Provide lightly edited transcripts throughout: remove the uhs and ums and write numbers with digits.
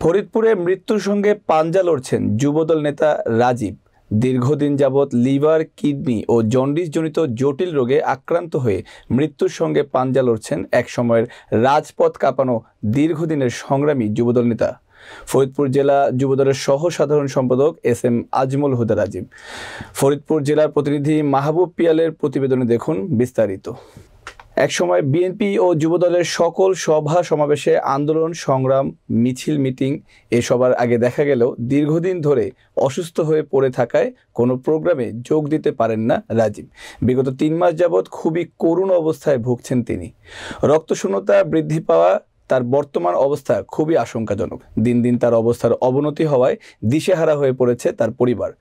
ফরিদপুরে মৃত্যুর সঙ্গে পাঞ্জা লড়ছেন যুবদল নেতা রাজীব। দীর্ঘদিন যাবৎ লিভার, কিডনি ও জন্ডিসজনিত জটিল রোগে আক্রান্ত হয়ে মৃত্যুর সঙ্গে পাঞ্জা লড়ছেন একসময়ের রাজপথ কাঁপানো দীর্ঘদিনের সংগ্রামী যুবদল নেতা ফরিদপুর জেলা যুবদলের সহ সাধারণ সম্পাদক এস.এম. আজমল হুদা রাজীব। ফরিদপুর জেলার প্রতিনিধি মাহবুব পিয়ালের প্রতিবেদনে দেখুন বিস্তারিত। একসময় বিএনপি ও যুবদলের সকল সভা সমাবেশে আন্দোলন, সংগ্রাম, মিছিল, মিটিং এসবার আগে দেখা গেল দীর্ঘদিন ধরে অসুস্থ হয়ে পড়ে থাকায় কোনো প্রোগ্রামে যোগ দিতে পারেন না রাজীব। বিগত 3 মাস যাবৎ খুবই করুণ অবস্থায় ভুগছেন তিনি। রক্তশূন্যতা বৃদ্ধি পাওয়া তার বর্তমান অবস্থা খুবই আশঙ্কাজনক। দিন দিন তার অবস্থার অবনতি হওয়ায় দিশেহারা হয়ে পড়েছে তার পরিবার।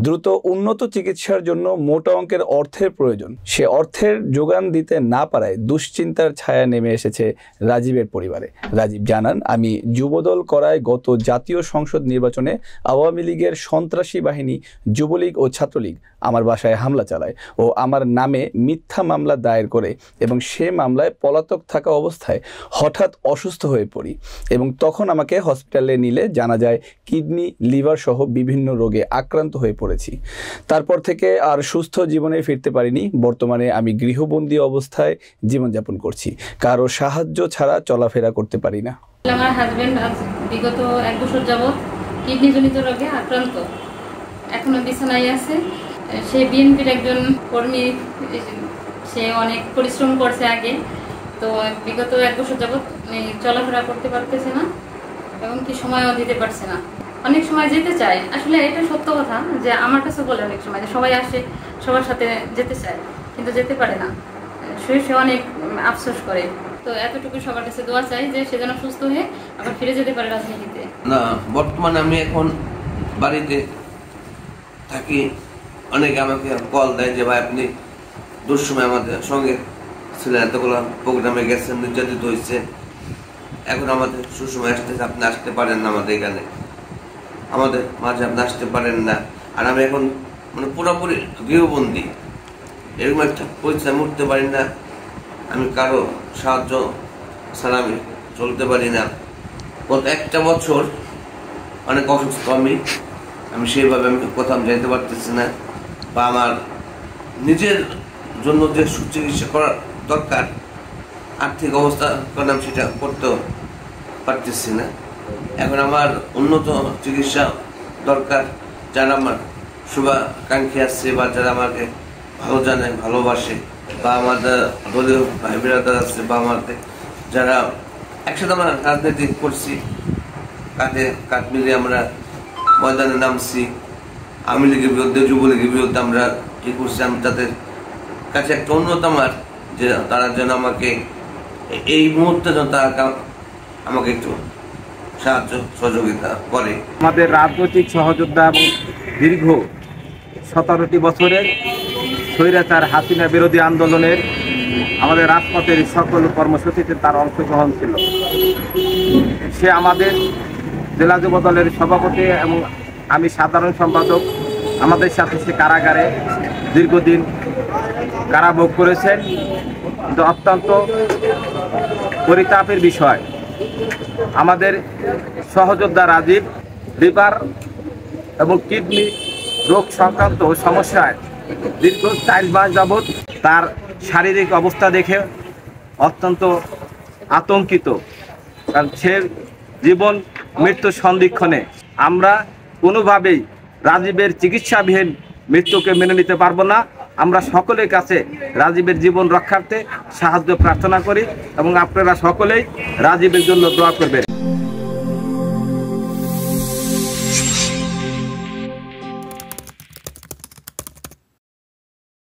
দ্রুত উন্নত চিকিৎসার জন্য মোটা অঙ্কের অর্থের প্রয়োজন। সে অর্থের যোগান দিতে না পারায় দুশ্চিন্তার ছায়া নেমে এসেছে রাজীবের পরিবারে। রাজীব জানান, আমি যুবদল করায় গত জাতীয় সংসদ নির্বাচনে আওয়ামী লীগের সন্ত্রাসী বাহিনী যুবলীগ ও ছাত্রলীগ আমার বাসায় হামলা চালায় ও আমার নামে মিথ্যা মামলা দায়ের করে এবং সে মামলায় পলাতক থাকা অবস্থায় হঠাৎ অসুস্থ হয়ে পড়ি এবং তখন আমাকে হসপিটালে নিলে জানা যায় কিডনি, লিভার সহ বিভিন্ন রোগে আক্রান্ত হয়ে পড়েছি। তারপর থেকে আর সুস্থ জীবনে ফিরতে পারিনি। বর্তমানে আমি গৃহবন্দী অবস্থায় জীবনযাপন করছি, কারো সাহায্য ছাড়া চলাফেরা করতে পারি না। আমার হাজবেন্ড বিগত 1 বছর যাবৎ কিডনি জনিত রোগে আক্রান্ত, এখনো বিছানায় আছে। সে বিএনপির একজন কর্মী, সে অনেক পরিশ্রম করছে আগে, তো বিগত 1 বছর যাবৎ চলাফেরা করতে পারতেছে না এবং কি সময়ও দিতে পারছে না। অনেক সময় যেতে চায়, আসলে এটা সত্য কথা যে আমার কাছে বলে অনেক সময় যে সবাই আসে, সবার সাথে যেতে চায় কিন্তু যেতে পারে না। সে অনেক আফসোস করে। তো এতটুকু সবার কাছে দোয়া চাই যে সে যেন সুস্থ হয়ে আবার ফিরে যেতে পারে রাজনীতিতে। না, বর্তমানে আমি এখন বাড়িতে থাকি। অনেকে আমাকে কল দেয় যে ভাই আপনি দুঃসময় আমাদের সঙ্গে ছিলেন, এতগুলো প্রোগ্রামে গেছেন, নির্যাতিত হয়েছে, এখন আমাদের সুসময় আসতেছে, আপনি আসতে পারেন না আমাদের এখানে, আমাদের মাঝে আপনি আসতে পারেন না। আর আমি এখন পুরোপুরি গৃহবন্দী, এরকম একটা পরিচয় উঠতে পারি না। আমি কারো সাহায্য ছাড়া আমি চলতে পারি না। গত 1টা বছর অনেক অসুস্থ আমি সেইভাবে আমি কোথাও যেতে পারতেছি না, বা আমার নিজের জন্য যে সুচিকিৎসা করার দরকার আর্থিক অবস্থা কারণ আমি সেটা করতেও পারতেছি না। এখন আমার উন্নত চিকিৎসা দরকার। যারা আমার শুভাকাঙ্ক্ষী আসছে বা যারা আমাকে ভালো জানে, ভালোবাসে, বা আমাদের দলীয় ভাই বিরাদার আছে, বা আমাদের যারা একসাথে আমরা রাজনীতি করছি, কাঁধে কাঁধ মিলিয়ে আমরা ময়দানে নামছি, আওয়ামী লীগের বিরুদ্ধে, যুবলীগের বিরুদ্ধে আমরা কি করছি, আমি তাদের কাছে একটা অনুরোধ আমার যে তারা যেন আমাকে এই মুহূর্তে যেন তারা আমাকে একটু সাহায্য সহযোগিতা করে। আমাদের রাজনৈতিক সহযোদ্ধা এবং দীর্ঘ 17টি বছরের স্বৈরাচার হাসিনা বিরোধী আন্দোলনের আমাদের রাজপথের সকল কর্মসূচিতে তার অংশগ্রহণ ছিল। সে আমাদের জেলা যুবদলের সভাপতি এবং আমি সাধারণ সম্পাদক। আমাদের সাথে সে কারাগারে দীর্ঘদিন কারাভোগ করেছেন। কিন্তু অত্যন্ত পরিতাপের বিষয়, আমাদের সহযোদ্ধা রাজীব লিভার এবং কিডনি রোগ সংক্রান্ত সমস্যায় দীর্ঘ 4 মাস যাবৎ তার শারীরিক অবস্থা দেখে অত্যন্ত আতঙ্কিত, কারণ সে জীবন মৃত্যু সন্ধিক্ষণে। আমরা কোনোভাবেই রাজীবের চিকিৎসাবিহীন মৃত্যুকে মেনে নিতে পারবো না। আমরা সকলের কাছে রাজীবের জীবন রক্ষার্থে সাহায্য প্রার্থনা করি এবং আপনারা সকলেই রাজীবের জন্য দোয়া করবেন।